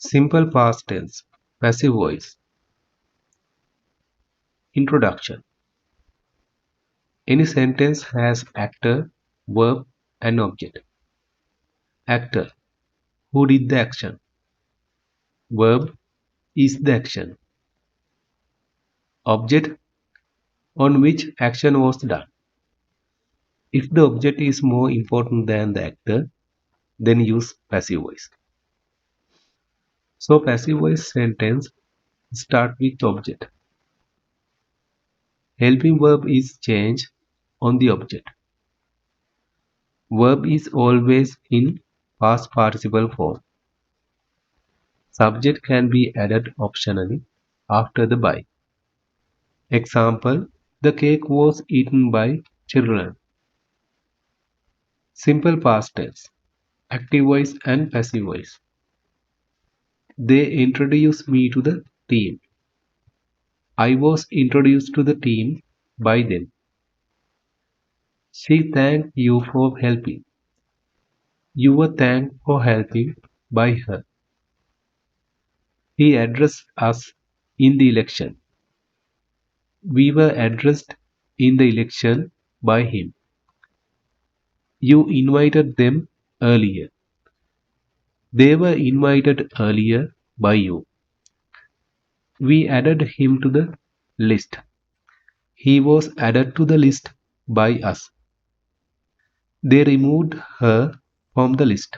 Simple past tense, passive voice. Introduction. Any sentence has actor, verb, and object. Actor, who did the action. Verb, is the action. Object, on which action was done. If the object is more important than the actor, then use passive voice. So passive voice sentence start with object. Helping verb is change on the object. Verb is always in past participle form. Subject can be added optionally after the by. Example, the cake was eaten by children. Simple past tense, active voice and passive voice. They introduced me to the team. I was introduced to the team by them. She thanked you for helping. You were thanked for helping by her. He addressed us in the election. We were addressed in the election by him. You invited them earlier. They were invited earlier by you. We added him to the list. He was added to the list by us. They removed her from the list.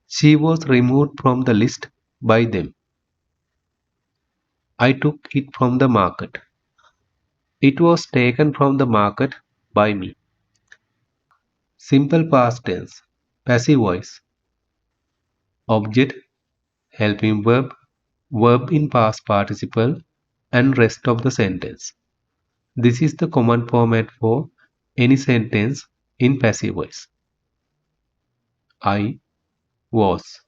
She was removed from the list by them. I took it from the market. It was taken from the market by me. Simple past tense, passive voice. Object, helping verb, verb in past participle, and rest of the sentence. This is the common format for any sentence in passive voice. I was.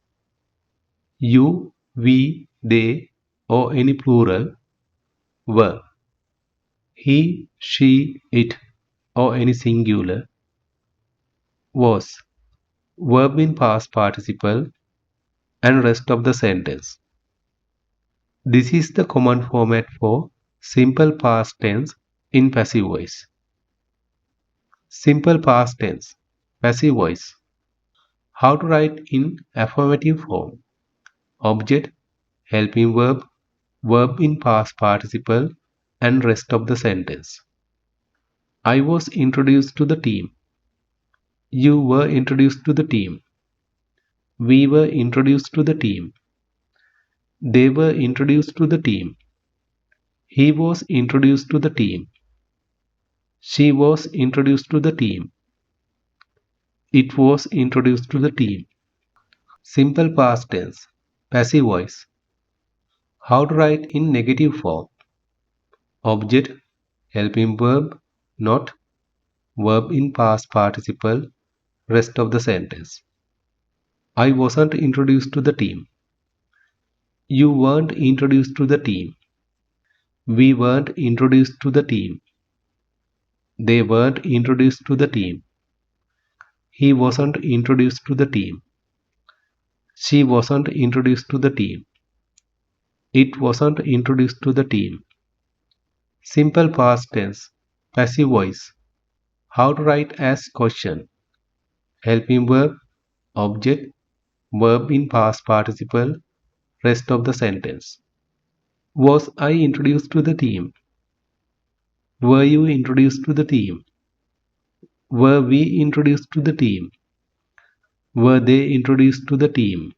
You, we, they, or any plural were. He, she, it, or any singular was. Verb in past participle and rest of the sentence. This is the common format for simple past tense in passive voice. Simple past tense, passive voice. How to write in affirmative form. Object, helping verb, verb in past participle, and rest of the sentence. I was introduced to the team. You were introduced to the team. We were introduced to the team. They were introduced to the team. He was introduced to the team. She was introduced to the team. It was introduced to the team. Simple past tense, passive voice. How to write in negative form. Object, helping verb, not verb in past participle, rest of the sentence. I wasn't introduced to the team. You weren't introduced to the team. We weren't introduced to the team. They weren't introduced to the team. He wasn't introduced to the team. She wasn't introduced to the team. It wasn't introduced to the team. Simple past tense, passive voice. How to write as question. Helping verb, object, verb in past participle, rest of the sentence. Was I introduced to the team? Were you introduced to the team? Were we introduced to the team? Were they introduced to the team?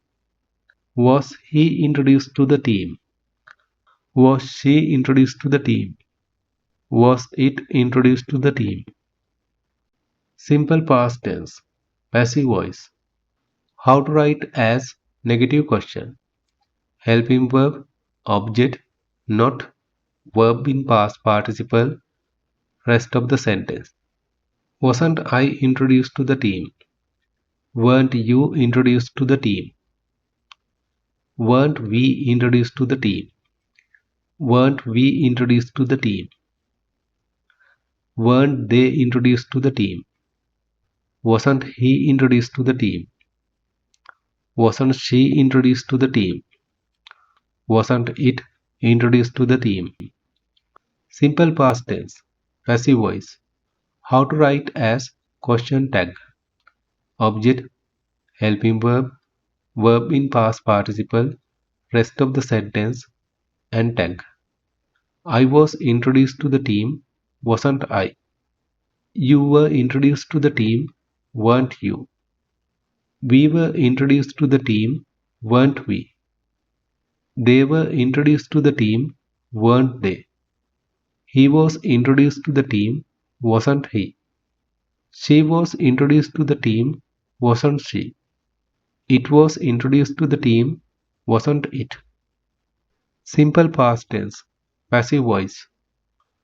Was he introduced to the team? Was she introduced to the team? Was it introduced to the team? Simple past tense, passive voice. How to write as negative question. Helping verb, object, not verb in past participle, rest of the sentence. Wasn't I introduced to the team? Weren't you introduced to the team? Weren't we introduced to the team? Weren't we introduced to the team? Weren't they introduced to the team? Wasn't he introduced to the team? Wasn't she introduced to the team? Wasn't it introduced to the team? Simple past tense. Passive voice. How to write as question tag. Object, helping verb, verb in past participle, rest of the sentence, and tag. I was introduced to the team, wasn't I? You were introduced to the team, weren't you? We were introduced to the team, weren't we? They were introduced to the team, weren't they? He was introduced to the team, wasn't he? She was introduced to the team, wasn't she? It was introduced to the team, wasn't it? Simple past tense, passive voice.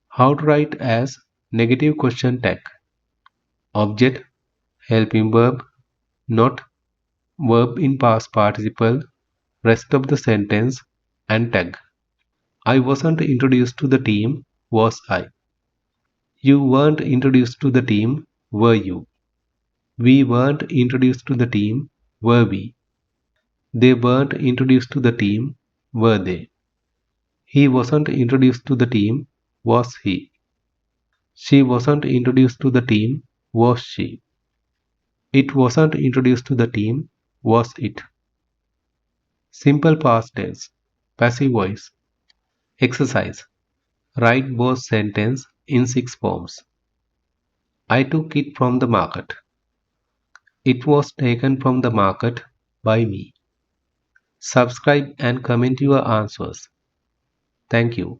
How to write as negative question tag. Object, helping verb, not verb in past participle, rest of the sentence, and tag. I wasn't introduced to the team, was I? You weren't introduced to the team, were you? We weren't introduced to the team, were we? They weren't introduced to the team, were they? He wasn't introduced to the team, was he? She wasn't introduced to the team, was she? It wasn't introduced to the team, was it? Simple past tense, passive voice. Exercise. Write both sentence in 6 forms. I took it from the market. It was taken from the market by me. Subscribe and comment your answers. Thank you.